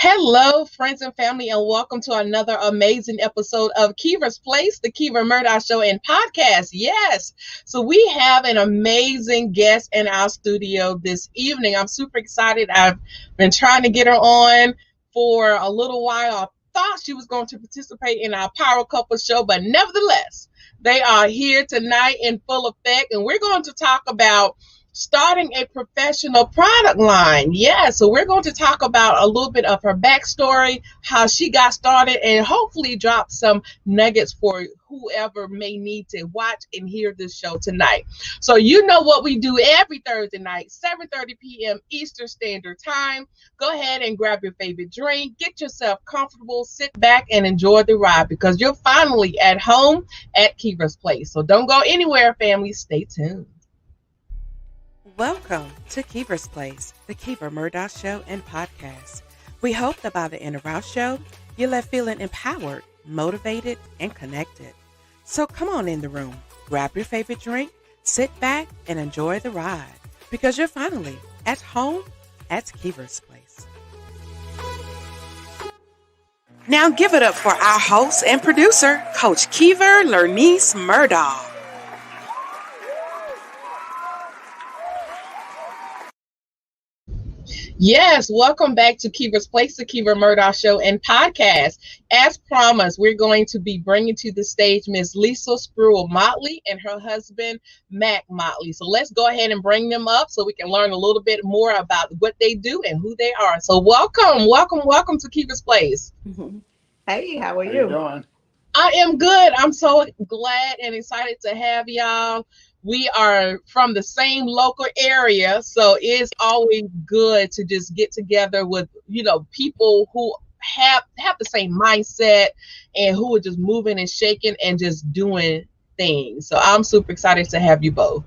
Hello, friends and family, and welcome to another amazing episode of Keever's Place, the Keever Murdaugh Show and Podcast. Yes, so we have an amazing guest in our studio this evening. I'm super excited. I've been trying to get her on for a little while. I thought she was going to participate in our Power Couple show, but nevertheless, they are here tonight in full effect, and we're going to talk about starting a professional product line. Yeah, so we're going to talk about a little bit of her backstory, how she got started, and hopefully drop some nuggets for whoever may need to watch and hear this show tonight. So you know what we do every Thursday night, 7:30 p.m. Eastern Standard Time. Go ahead and grab your favorite drink, get yourself comfortable, sit back and enjoy the ride because you're finally at home at Keever's Place. So don't go anywhere, family. Stay tuned. Welcome to Keever's Place, the Keever Murdaugh Show and Podcast. We hope that by the end of our show, you're left feeling empowered, motivated, and connected. So come on in the room, grab your favorite drink, sit back, and enjoy the ride, because you're finally at home at Keever's Place. Now give it up for our host and producer, Coach Keever Lernise Murdaugh. Yes, welcome back to Keever's Place, the Keever Murdaugh Show and Podcast. As promised, we're going to be bringing to the stage Miss Lisa Spruill Motley and her husband, Mac Motley. So let's go ahead and bring them up so we can learn a little bit more about what they do and who they are. So welcome to Keever's Place. Hey, how are How you? you doing? I am good. I'm so glad and excited to have y'all. We are from the same local area, so it's always good to just get together with, people who have the same mindset and who are just moving and shaking and just doing things. So I'm super excited to have you both.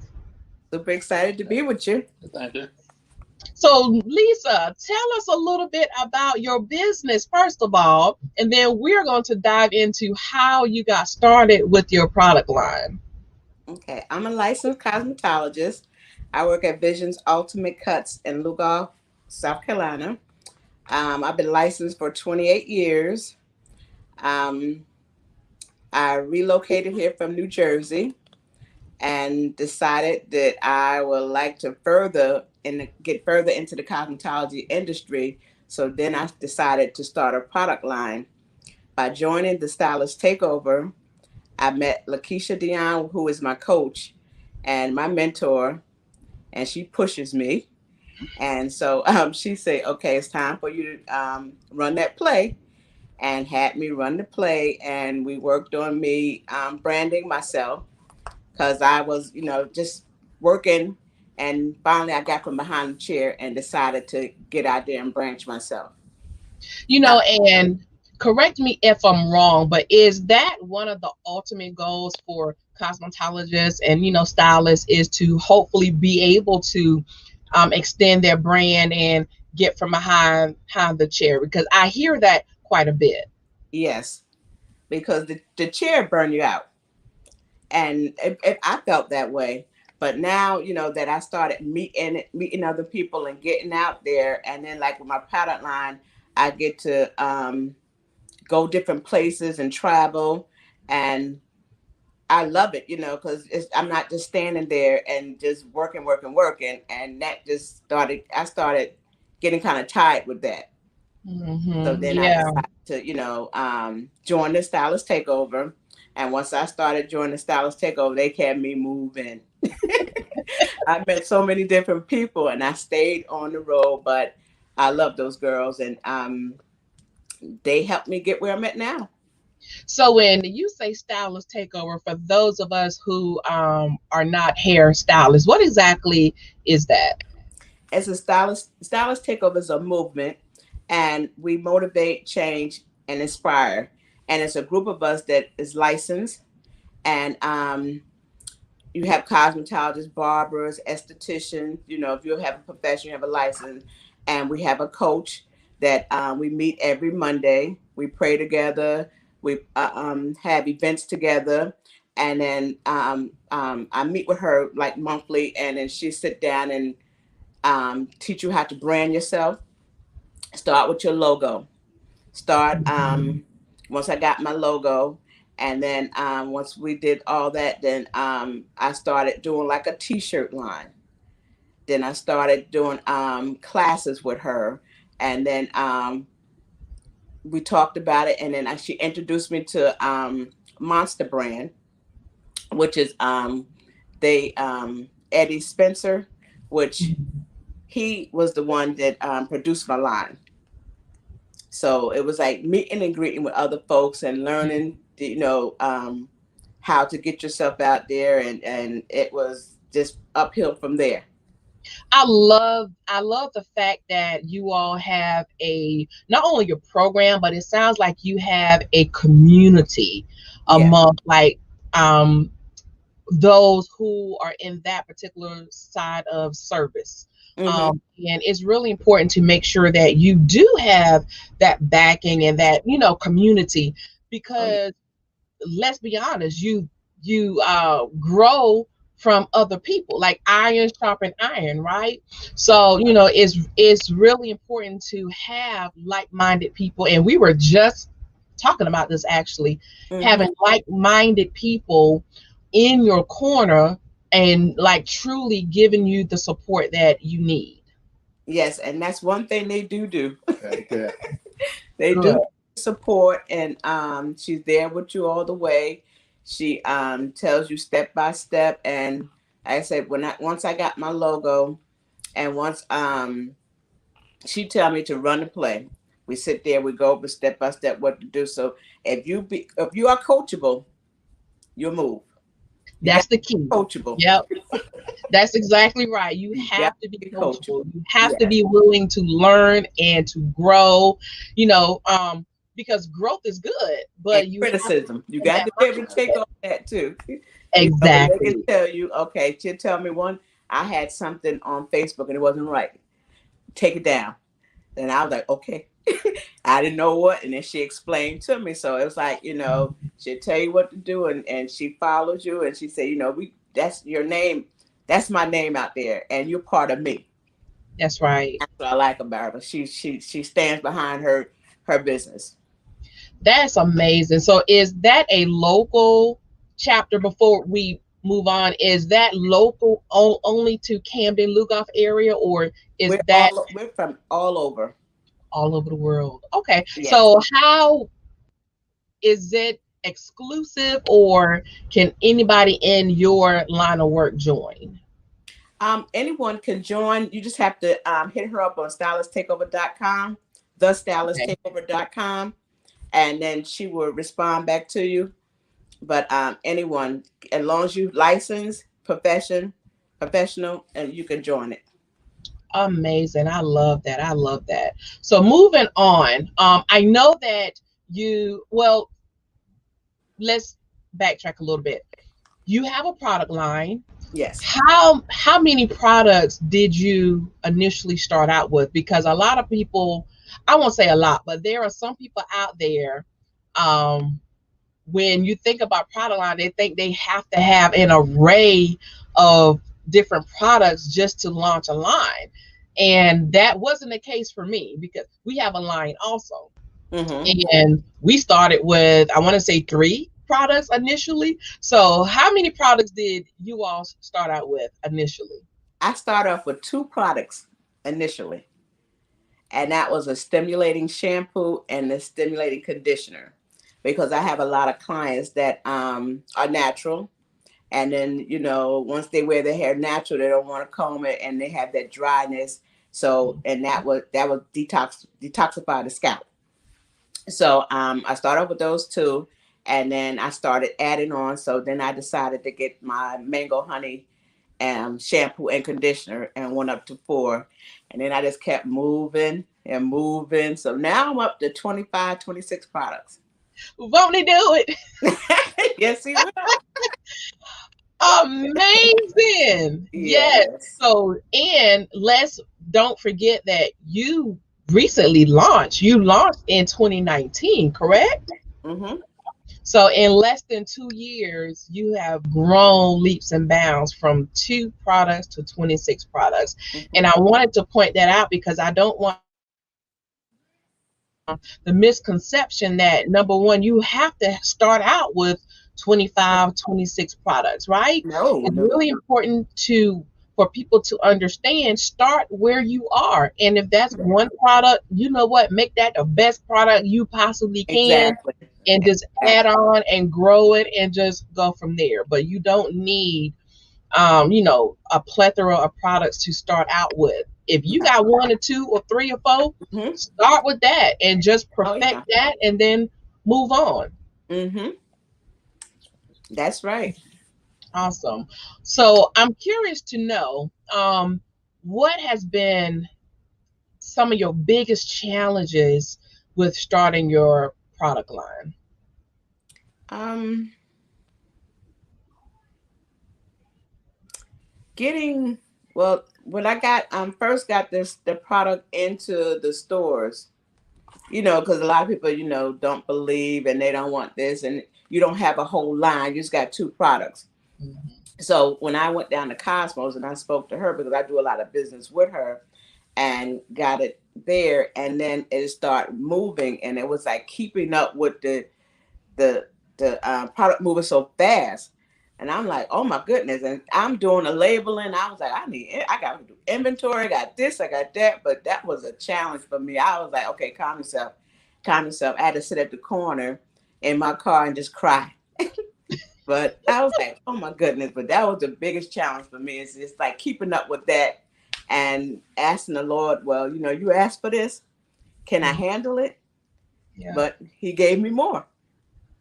Super excited to be with you. Thank you. So Lisa, tell us a little bit about your business first of all, and then we're going to dive into how you got started with your product line. Okay, I'm a licensed cosmetologist. I work at Vision's Ultimate Cuts in Lugoff, South Carolina. I've been licensed for 28 years. Um, I relocated here from New Jersey and decided that I would like to get further into the cosmetology industry. So then I decided to start a product line. By joining the Stylist Takeover, I met Lakeisha Dion, who is my coach and my mentor, and she pushes me. And so she said, okay, it's time for you to run that play, and had me run the play. And we worked on me branding myself because I was, just working. And finally, I got from behind the chair and decided to get out there and branch myself. And correct me if I'm wrong, but is that one of the ultimate goals for cosmetologists and, stylists is to hopefully be able to extend their brand and get from behind the chair? Because I hear that quite a bit. Yes, because the chair burned you out. And I felt that way. But now, that I started meeting other people and getting out there. And then like with my product line, I get to go different places and travel. And I love it, because I'm not just standing there and just working. And that just I started getting kind of tired with that. So then I decided to, join the Stylist Takeover. And once I started joining the Stylist Takeover, they kept me moving. I met so many different people and I stayed on the road, but I love those girls and they helped me get where I'm at now. So when you say Stylist Takeover, for those of us who are not hair stylists, what exactly is that? As a Stylist Takeover is a movement, and we motivate, change, and inspire. And it's a group of us that is licensed, and you have cosmetologists, barbers, estheticians. If you have a profession, you have a license, and we have a coach that we meet every Monday. We pray together. We have events together, and then I meet with her like monthly, and then she sit down and teach you how to brand yourself. start with your logo. Start once I got my logo, and then once we did all that, then I started doing like a t-shirt line. Then I started doing classes with her, and then we talked about it, and then she introduced me to Monster Brand, which is they Eddie Spencer, which he was the one that produced my line. So it was like meeting and greeting with other folks and learning, how to get yourself out there, and it was just uphill from there. I love the fact that you all have not only your program, but it sounds like you have a community Yeah. among like those who are in that particular side of service. And it's really important to make sure that you do have that backing and that, community, because let's be honest, you grow from other people, like iron sharpen iron, right? So it's really important to have like-minded people, and we were just talking about this actually, having like-minded people in your corner and like truly giving you the support that you need. Yes, and that's one thing they do. Okay. They do support, and she's there with you all the way. She tells you step by step, and like I said, once I got my logo, and once she tell me to run the play, we sit there, we go over step by step what to do. So if you are coachable, you'll move. That's the key. Coachable. Yep. That's exactly right. You have to be coachable. You have to be willing to learn and to grow, because growth is good, but and criticism. You got to be able to take on that too. Exactly. They can tell you, okay, she'll tell me I had something on Facebook and it wasn't right. Take it down. Then I was like, okay. I didn't know what, and then she explained to me. So it was like, she'll tell you what to do, and she follows you, and she said, that's your name. That's my name out there, and you're part of me. That's right. That's what I like about her. She stands behind her business. That's amazing. So is that a local chapter? Before we move on, is that local only to Camden Lugoff area, or is we're from all over the world? Okay. Yes. So how is it exclusive, or can anybody in your line of work join? Anyone can join. You just have to hit her up on stylishtakeover.com, thestylishtakeover.com, and then she will respond back to you. But anyone, as long as you licensed, professional, and you can join it. Amazing. I love that. So moving on, I know that let's backtrack a little bit. You have a product line. Yes. How many products did you initially start out with? Because a lot of people, I won't say a lot, but there are some people out there, when you think about product line, they think they have to have an array of different products just to launch a line. And that wasn't the case for me, because we have a line also. And we started with, I want to say 3 products initially. So how many products did you all start out with initially? I started off with 2 products initially. And that was a stimulating shampoo and a stimulating conditioner, because I have a lot of clients that are natural. And then, once they wear their hair natural, they don't want to comb it, and they have that dryness. So, and that would detoxify the scalp. So I started off with those 2, and then I started adding on. So then I decided to get my mango honey shampoo and conditioner, and went up to 4. And then I just kept moving and moving. So now I'm up to 25, 26 products. Won't he do it? Yes, he will. Amazing. Yes. So, and don't forget that you recently launched. You launched in 2019, correct? So in less than 2 years, you have grown leaps and bounds from 2 products to 26 products. And I wanted to point that out, because I don't want the misconception that, number one, you have to start out with 25, 26 products, right? No, It's no. really important for people to understand, start where you are. And if that's one product, you know what, make that the best product you possibly can, Exactly. and just add Exactly. on and grow it and just go from there. But you don't need a plethora of products to start out with. If you got one or two or three or four, Mm-hmm. start with that and just Oh perfect yeah. that and then move on. Mm-hmm. That's right. Awesome. So I'm curious to know, what has been some of your biggest challenges with starting your product line? Um, getting well when I got first got the product into the stores, because a lot of people, don't believe and they don't want this, and you don't have a whole line. You just got two products. Mhm. So when I went down to Cosmos and I spoke to her because I do a lot of business with her and got it there, and then it started moving, and it was like keeping up with the product moving so fast. And I'm like, oh my goodness. And I'm doing a labeling. I was like, I got to do inventory. I got this, I got that. But that was a challenge for me. I was like, okay, calm yourself, calm yourself. I had to sit at the corner in my car and just cry. But I was like, oh my goodness. But that was the biggest challenge for me. It's just like keeping up with that and asking the Lord, well, you asked for this. Can I handle it? Yeah. But he gave me more.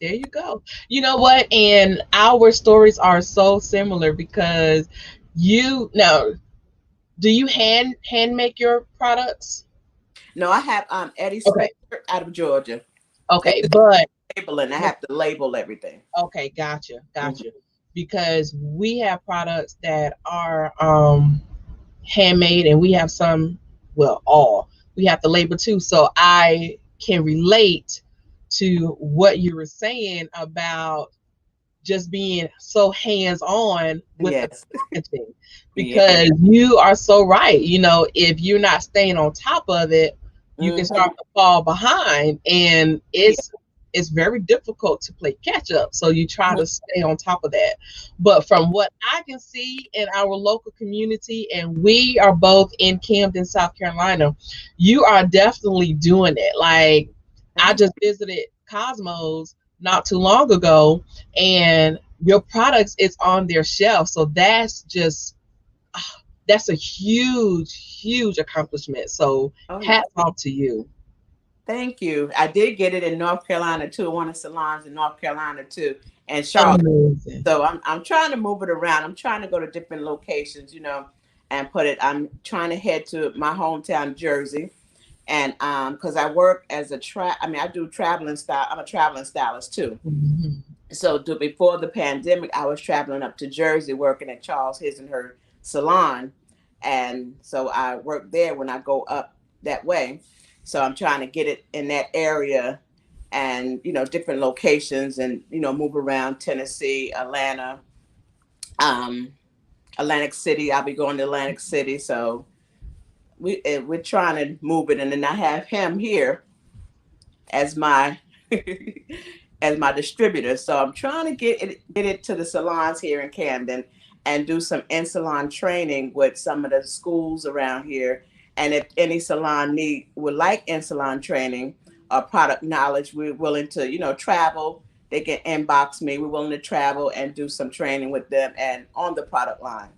There you go. You know what? And our stories are so similar because do you hand make your products? No, I have Eddie Okay. Spencer out of Georgia. Okay, It's but labeling. I have to label everything. okay, gotcha, Mhm. gotcha. Because we have products that are handmade, and we have some, well, all we have to label too. So I can relate to what you were saying about just being so hands on with the Yes. packaging, Yeah. because you are so right. If you're not staying on top of it, you can Hmm. start to fall behind, and Yeah. it's very difficult to play catch up. So you try Mhm. to stay on top of that. But from what I can see in our local community, and we are both in Camden, South Carolina, you are definitely doing it. Like, I just visited Cosmos not too long ago, and your products is on their shelf. So that's a huge accomplishment. So Oh yeah. hats off to you. Thank you. I did get it in North Carolina too. One of the salons in North Carolina too, and Charlotte. Amazing. So I'm trying to move it around. I'm trying to go to different locations, and put it. I'm trying to head to my hometown, Jersey, and because I work as I do traveling style. I'm a traveling stylist too. Mhm. So before the pandemic, I was traveling up to Jersey working at Charles His and Her salon, and so I work there when I go up that way. So I'm trying to get it in that area, and different locations, and move around Tennessee, Atlanta, um, Atlantic City. I'll be going to Atlantic City, so we're trying to move it, and then I have him here as my as my distributor. So I'm trying to get it to the salons here in Camden and do some in salon training with some of the schools around here. And if any salon would like in salon training or product knowledge, we're willing to travel. They can inbox me. We're willing to travel and do some training with them and on the product line.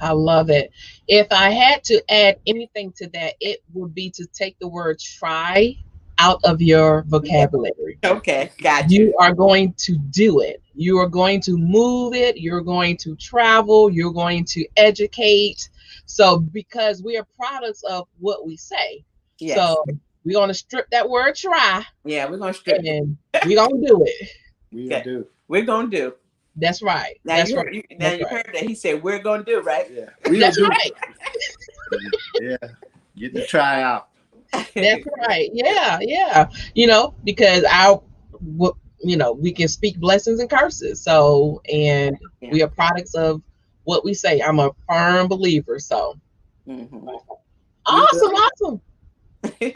I love it. If I had to add anything to that, it would be to take the word try out of your Yeah. vocabulary. Okay, got you. You are going to do it. You are going to move it. You're going to travel. You're going to educate. So, because we are products of what we say. Yes. So, we're going to strip that word try, Yeah, we're gonna strip it. and we're going to do it. We'll Okay. do. We're gonna do. That's right. Now That's you right. heard. Now That's you right. heard that he said we're gonna do, right? Yeah, we'll That's do. right. Yeah, get the try out. That's right. Yeah. Yeah. Because we can speak blessings and curses. So, and Yeah. we are products of what we say. I'm a firm believer. So, Mhm. We awesome. Awesome. will.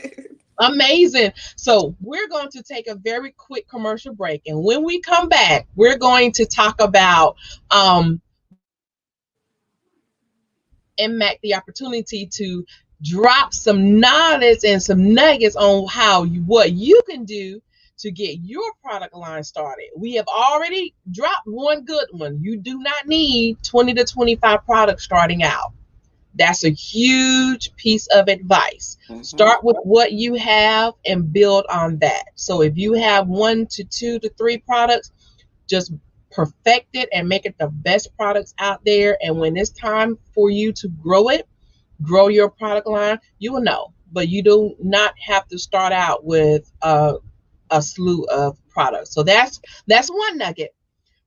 Amazing. So we're going to take a very quick commercial break. And when we come back, we're going to talk about Mac the opportunity to drop some knowledge and some nuggets on what you can do to get your product line started. We have already dropped one good one. You do not need 20 to 25 products starting out. That's a huge piece of advice. Start with what you have and build on that. So if you have 1 to 2 to 3 products, just perfect it and make it the best products out there. And when it's time for you to grow your product line, you will know. But you do not have to start out with a slew of products. So that's one nugget.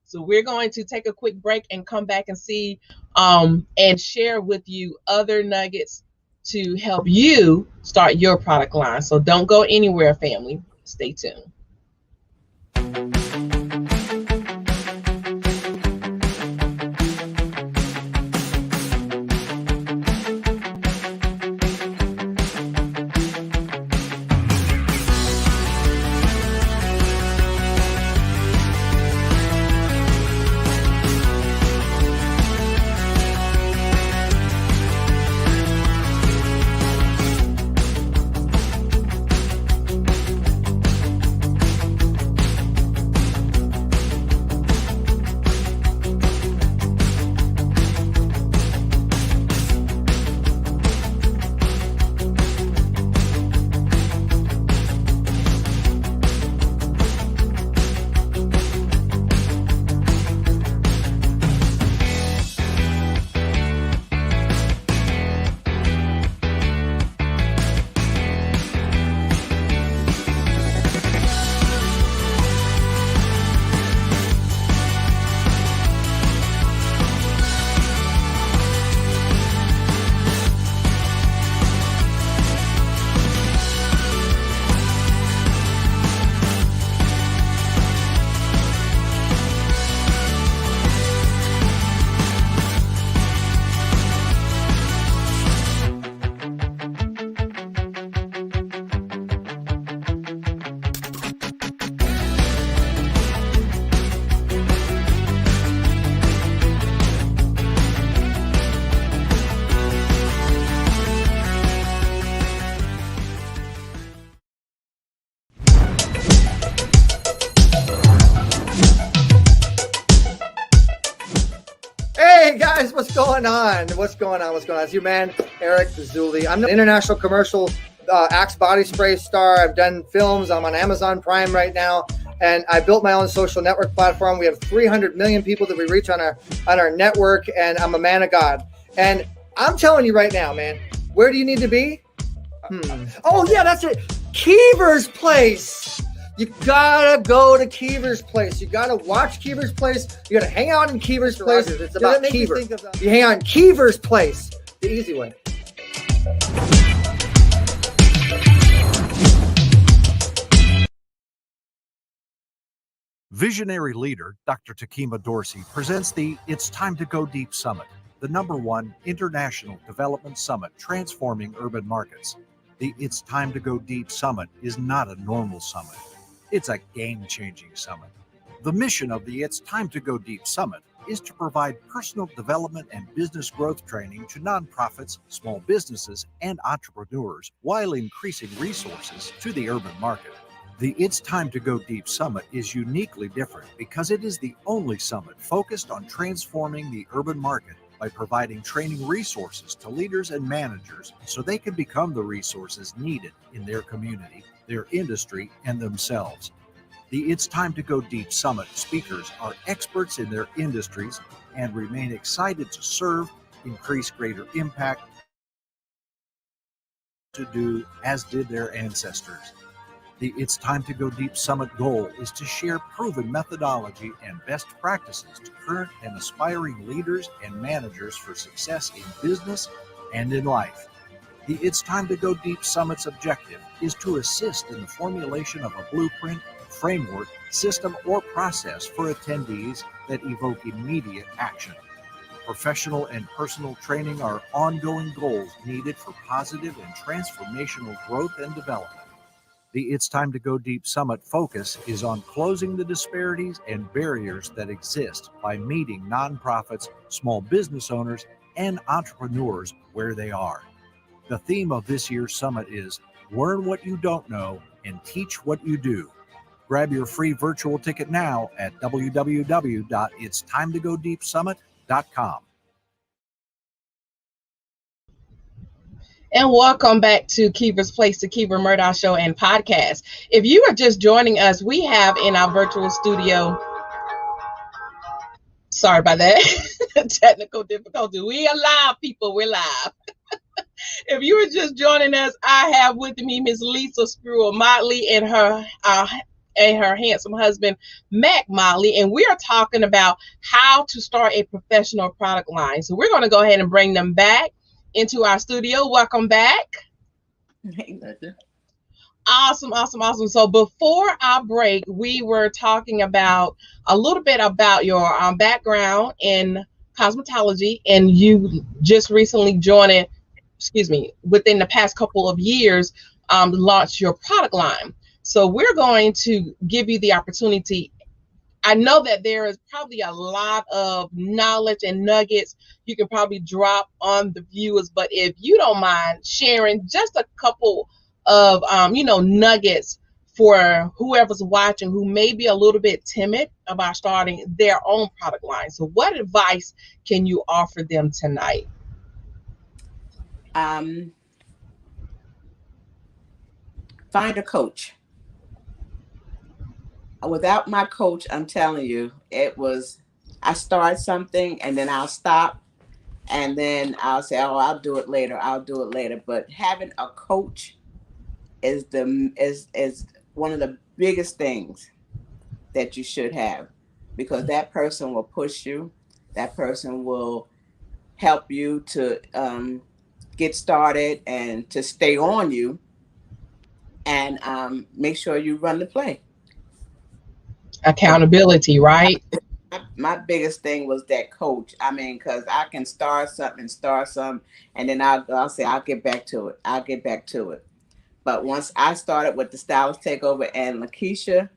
So we're going to take a quick break and come back and see and share with you other nuggets to help you start your product line. So don't go anywhere, family. Stay tuned. Hey guys, what's going on? What's going on? It's your man, Eric Zuli. I'm the international commercial Axe body spray star. I've done films. I'm on Amazon Prime right now. And I built my own social network platform. We have 300 million people that we reach on our network. And I'm a man of God. And I'm telling you right now, man, where do you need to be? Oh, yeah, that's it. Keever's Place. You gotta go to Keever's Place. You gotta watch Keever's Place. You gotta hang out in Keever's Place. It's about Keever. You hang out in Keever's Place. The easy way. Visionary leader Dr. Takima Dorsey presents the It's Time to Go Deep Summit, the #1 international development summit transforming urban markets. The It's Time to Go Deep Summit is not a normal summit. It's a game-changing summit. The mission of the It's Time to Go Deep Summit is to provide personal development and business growth training to nonprofits, small businesses, and entrepreneurs while increasing resources to the urban market. The It's Time to Go Deep Summit is uniquely different because it is the only summit focused on transforming the urban market by providing training resources to leaders and managers so they can become the resources needed in their community, their industry, and themselves. The It's Time to Go Deep Summit speakers are experts in their industries and remain excited to serve, increase greater impact, to do as did their ancestors. The It's Time to Go Deep Summit goal is to share proven methodology and best practices to current and aspiring leaders and managers for success in business and in life. The It's Time to Go Deep Summit's objective is to assist in the formulation of a blueprint, framework, system, or process for attendees that evoke immediate action. Professional and personal training are ongoing goals needed for positive and transformational growth and development. The It's Time to Go Deep Summit focus is on closing the disparities and barriers that exist by meeting nonprofits, small business owners, and entrepreneurs where they are. The theme of this year's summit is Learn What You Don't Know and Teach What You Do. Grab your free virtual ticket now at www.itstimetogodiepsummit.com. And welcome back to Keever's Place, the KeeverMurdaugh Show and Podcast. If you are just joining us, we have in our virtual studio, sorry about that, technical difficulty. We are live, people, we're live. If you are just joining us, I have with me Miss Lisa Spruill Motley and her handsome husband, Mac Motley, and we are talking about how to start a professional product line. So we're going to go ahead and bring them back into our studio. Welcome back. Awesome. So before our break, we were talking about a little bit about your background in cosmetology, and you just recently within the past couple of years, launched your product line. So we're going to give you the opportunity. I know that there is probably a lot of knowledge and nuggets you can probably drop on the viewers, but if you don't mind sharing just a couple of nuggets for whoever's watching who may be a little bit timid about starting their own product line. So what advice can you offer them tonight? Find a coach. Without my coach, I'm telling you, I start something and then I'll stop and then I'll say, oh, I'll do it later. But having a coach is one of the biggest things that you should have, because that person will push you. That person will help you to get started and to stay on you and make sure you run the play. Accountability, right? My biggest thing was that coach. I mean, because I can start something, and then I'll say, I'll get back to it. But once I started with the Stylist Takeover and Lakeisha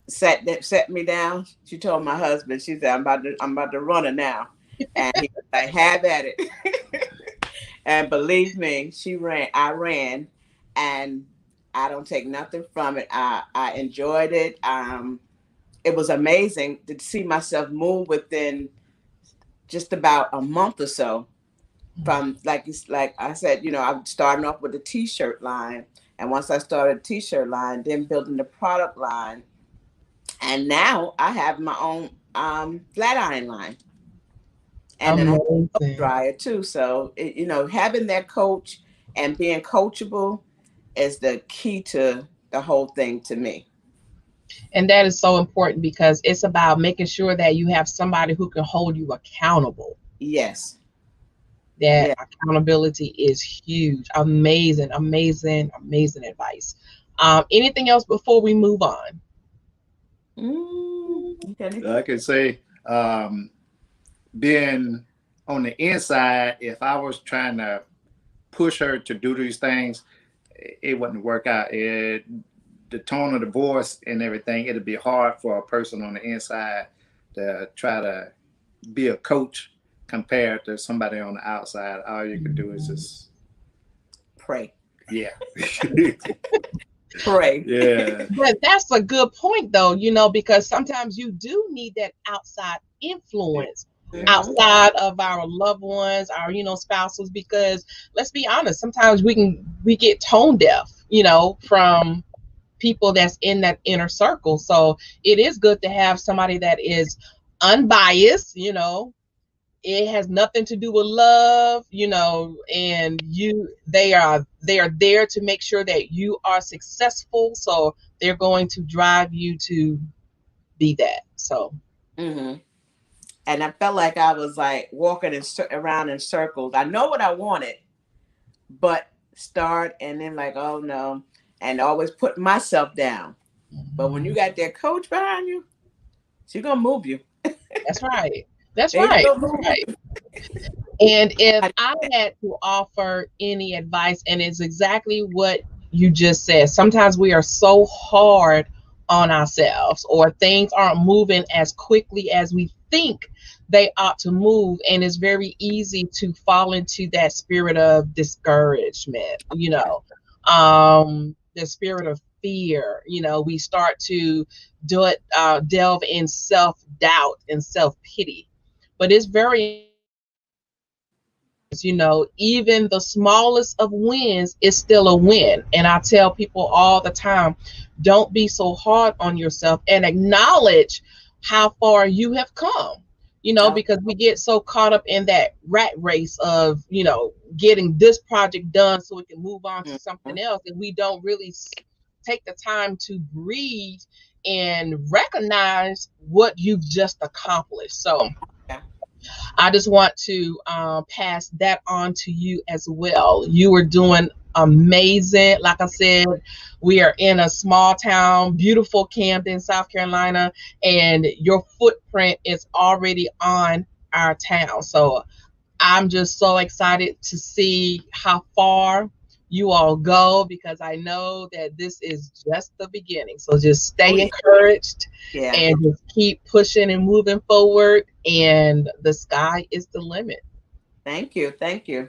set me down, she told my husband, she said, I'm about to run it now. And he was like, have at it. And believe me, I ran, and I don't take nothing from it. I enjoyed it. It was amazing to see myself move within just about a month or so. From like I said, I'm starting off with the t-shirt line, and once I started the t-shirt line, then building the product line, and now I have my own flat iron line, and then a dryer too. So having that coach and being coachable is the key to the whole thing to me. And that is so important, because it's about making sure that you have somebody who can hold you accountable. Yes. Accountability is huge. Amazing advice. Anything else before we move on? I could say, being on the inside, if I was trying to push her to do these things, it wouldn't work out. The tone of the voice and everything, it'd be hard for a person on the inside to try to be a coach compared to somebody on the outside. All you can do is just pray. Yeah. Pray. Yeah. But that's a good point, though, because sometimes you do need that outside influence. Outside of our loved ones, our spouses, because let's be honest, sometimes we get tone deaf, from people that's in that inner circle. So it is good to have somebody that is unbiased. It has nothing to do with love, and they are there to make sure that you are successful. So they're going to drive you to be that. So. Mm-hmm. And I felt like I was like walking around in circles. I know what I wanted, but start and then like, oh no, and always put myself down. But when you got that coach behind you, she's gonna move you. That's right. That's right. And if I had to offer any advice, and it's exactly what you just said. Sometimes we are so hard on ourselves, or things aren't moving as quickly as we think they ought to move, and it's very easy to fall into that spirit of discouragement, the spirit of fear. We start to delve in self-doubt and self-pity. But it's very, even the smallest of wins is still a win. And I tell people all the time, don't be so hard on yourself, and acknowledge how far you have come, because we get so caught up in that rat race of, getting this project done so we can move on to something else. And we don't really take the time to breathe and recognize what you've just accomplished. So I just want to pass that on to you as well. You are doing amazing. Like I said, we are in a small town, beautiful Camden, South Carolina, and your footprint is already on our town. So I'm just so excited to see how far you all go, because I know that this is just the beginning. So just stay encouraged and just keep pushing and moving forward, and the sky is the limit. Thank you. Thank you.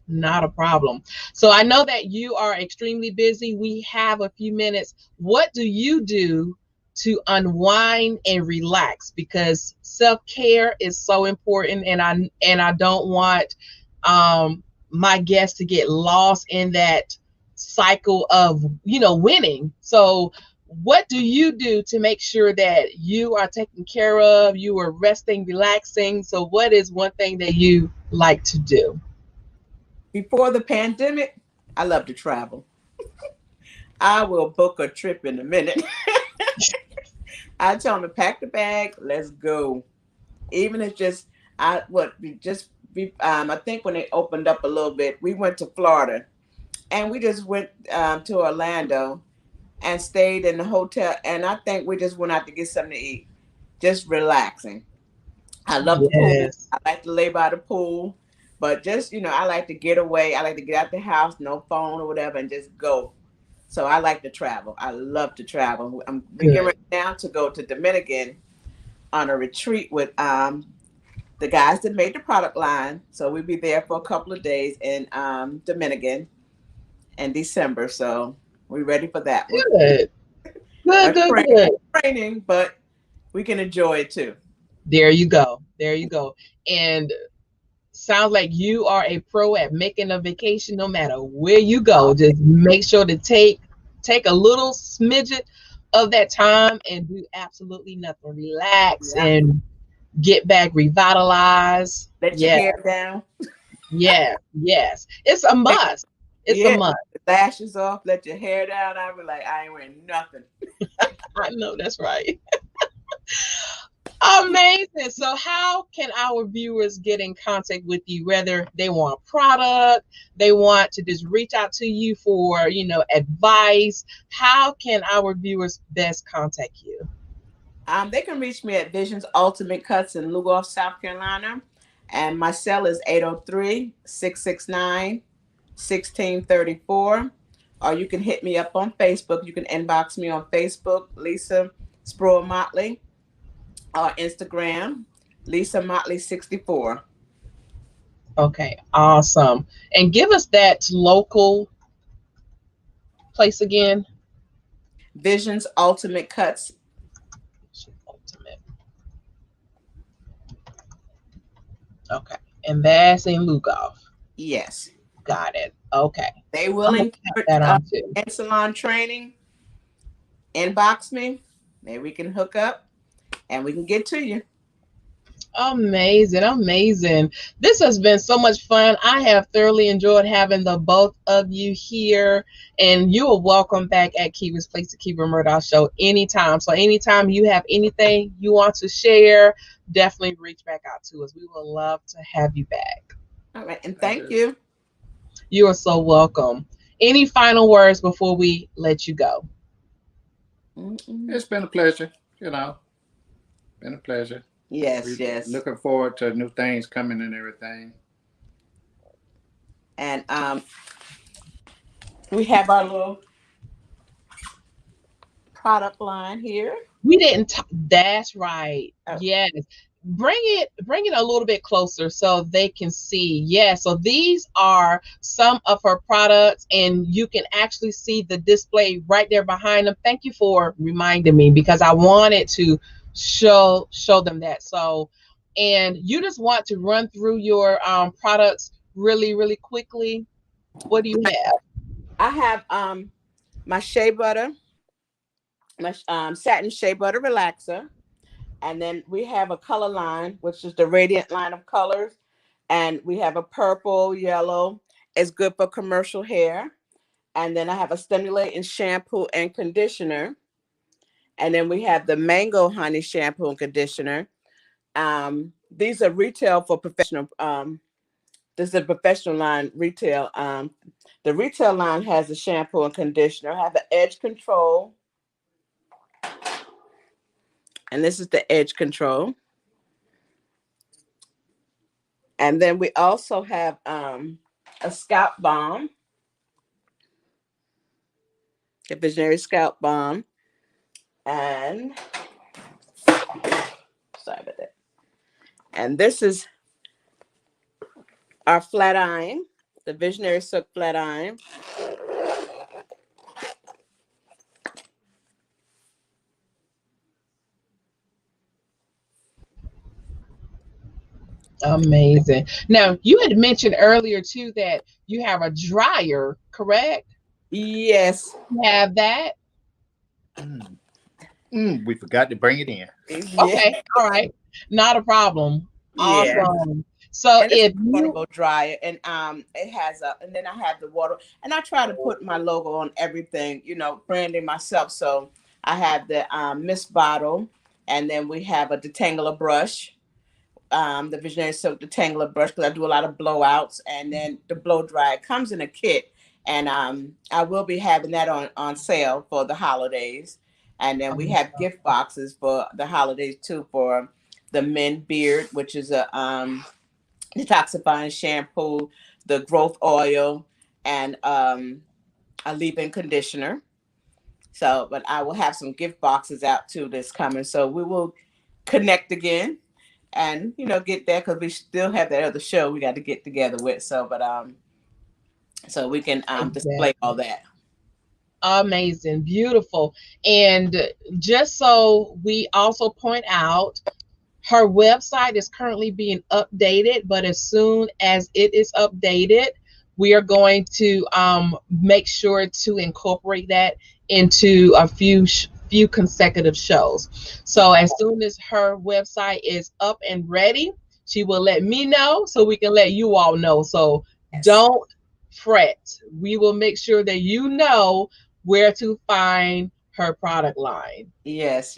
Not a problem. So I know that you are extremely busy. We have a few minutes. What do you do to unwind and relax? Because self-care is so important, and I don't want my guests to get lost in that cycle of winning. So what do you do to make sure that you are taken care of, you are resting, relaxing? So what is one thing that you like to do? Before the pandemic, I love to travel. I will book a trip in a minute. I tell them to pack the bag, let's go. Even if I think when they opened up a little bit, we went to Florida, and we just went to Orlando and stayed in the hotel. And I think we just went out to get something to eat, just relaxing. I love the pool. I like to lay by the pool, but just, I like to get away. I like to get out the house, no phone or whatever, and just go. So I like to travel. I love to travel. I'm getting ready now to go to Dominican on a retreat with the guys that made the product line. So we'll be there for a couple of days in Dominican in December. So we're ready for that one. Good. Training, but we can enjoy it too. There you go. And sounds like you are a pro at making a vacation no matter where you go. Just make sure to take a little smidget of that time and do absolutely nothing. Relax and get back revitalized. Let your hair down. Yes. It's a must. A must. Lashes off, let your hair down. I be like, I ain't wearing nothing. I know that's right. Amazing. So how can our viewers get in contact with you, whether they want a product, they want to just reach out to you for, advice? How can our viewers best contact you? They can reach me at Visions Ultimate Cuts in Lugoff, South Carolina. And my cell is 803-669-1634. Or you can hit me up on Facebook. You can inbox me on Facebook, Lisa Spruill Motley. Or Instagram, Lisa Motley 64. Okay, awesome. And give us that local place again. Visions Ultimate Cuts. Ultimate. Okay, and that's in Lugoff. Yes. Got it. Okay. They willing and salon training. Inbox me. Maybe we can hook up. And we can get to you. Amazing. This has been so much fun. I have thoroughly enjoyed having the both of you here. And you are welcome back at Keever's Place, the Keever Murdaugh Show, anytime. So anytime you have anything you want to share, definitely reach back out to us. We would love to have you back. All right. And thank you. You are so welcome. Any final words before we let you go? It's been a pleasure, Been a pleasure. Yes. Looking forward to new things coming and everything. And We have our little product line here. We didn't. That's right. Oh. Yes. Bring it a little bit closer so they can see. Yeah. So these are some of her products, and you can actually see the display right there behind them. Thank you for reminding me, because I wanted to show them that. So, and you just want to run through your products really quickly. What do you have? I have my shea butter, my satin shea butter relaxer. And then we have a color line, which is the radiant line of colors. And we have a purple, yellow. It's good for commercial hair. And then I have a stimulating shampoo and conditioner. And then we have the mango honey shampoo and conditioner. These are retail for professional. This is a professional line retail. The retail line has the shampoo and conditioner. I have the edge control. And this is the edge control. And then we also have a scalp balm, a visionary scalp balm. And sorry about that. And this is our flat iron, the visionary silk flat iron. Amazing. Now, you had mentioned earlier too that you have a dryer, correct? Yes. You have that? We forgot to bring it in. Yeah. Okay. All right. Not a problem. Yeah. Awesome. So And it's if a portable dryer, and it has and then I have the water, and I try to put my logo on everything, branding myself. So I have the mist bottle, and then we have a detangler brush, the Visionary Silk detangler brush, because I do a lot of blowouts, and then the blow dry. It comes in a kit, and I will be having that on sale for the holidays. And then we have gift boxes for the holidays too, for the men beard, which is a detoxifying shampoo, the growth oil, and a leave-in conditioner. So, but I will have some gift boxes out too that's coming. So we will connect again and get there, because we still have that other show we got to get together with. So, but so we can display all that. amazing, beautiful. And just so we also point out, her website is currently being updated, but as soon as it is updated, we are going to make sure to incorporate that into a few consecutive shows. So as soon as her website is up and ready, she will let me know so we can let you all know. So don't fret. We will make sure that you know where to find her product line. Yes.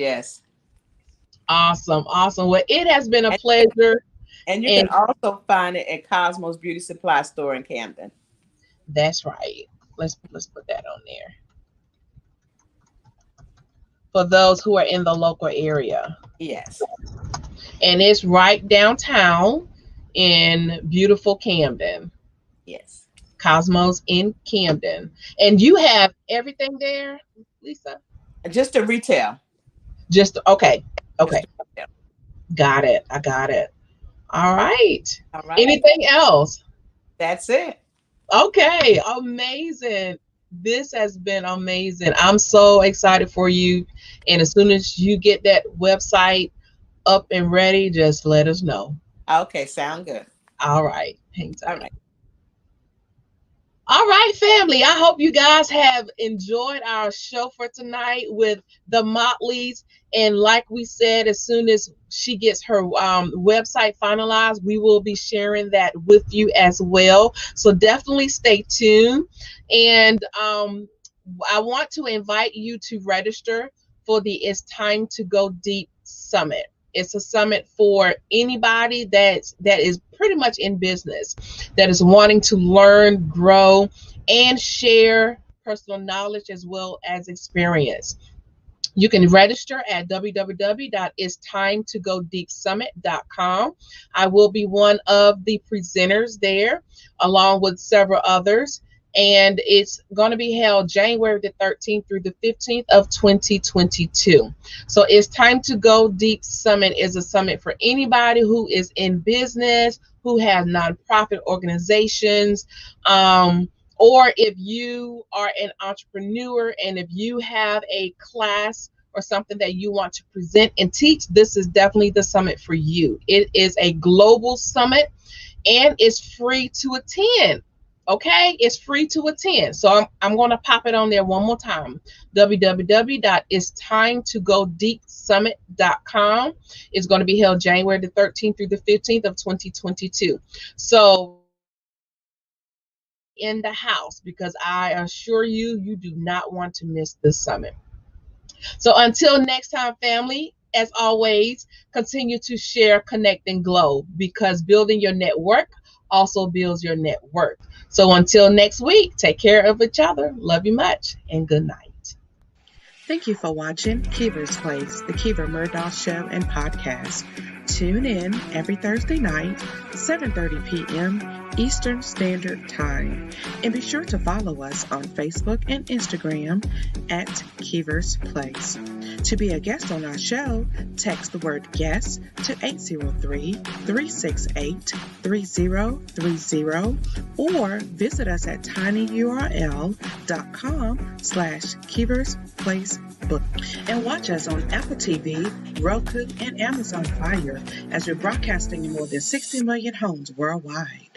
Awesome. Well, it has been a pleasure. And you can also find it at Cosmos Beauty Supply Store in Camden. That's right. Let's put that on there for those who are in the local area. Yes. And it's right downtown in beautiful Camden. Yes. Cosmos in Camden. And you have everything there, Lisa? Just a retail. Okay. Got it. I got it. All right. Anything else? That's it. Okay. Amazing. This has been amazing. I'm so excited for you. And as soon as you get that website up and ready, just let us know. Okay. Sound good. All right. Hang tight. All right, family. I hope you guys have enjoyed our show for tonight with the Motleys. And like we said, as soon as she gets her website finalized, we will be sharing that with you as well. So definitely stay tuned. And I want to invite you to register for the It's Time to Go Deep Summit. It's a summit for anybody that is pretty much in business, that is wanting to learn, grow, and share personal knowledge as well as experience. You can register at www.itstimetogodiepsummit.com. I will be one of the presenters there, along with several others. and it's going to be held January the 13th through the 15th of 2022. So it's Time to Go Deep Summit is a summit for anybody who is in business, who has nonprofit organizations, or if you are an entrepreneur and if you have a class or something that you want to present and teach, this is definitely the summit for you. It is a global summit and it's free to attend. Okay, it's free to attend. So I'm going to pop it on there one more time. www.itstimetogodiepsummit.com. It's going to be held January the 13th through the 15th of 2022. So in the house, because I assure you, you do not want to miss this summit. So until next time, family, as always, continue to share, connect, and glow, because building your network also builds your net worth. So until next week, take care of each other. Love you much, and good night. Thank you for watching Keever's Place, the Keever Murdaugh Show and Podcast. Tune in every Thursday night, 7:30 p.m. Eastern Standard Time. And be sure to follow us on Facebook and Instagram at Keever's Place. To be a guest on our show, text the word guest to 803-368-3030 or visit us at tinyurl.com/KeeversPlaceBook. And watch us on Apple TV, Roku, and Amazon Fire as we're broadcasting in more than 60 million homes worldwide.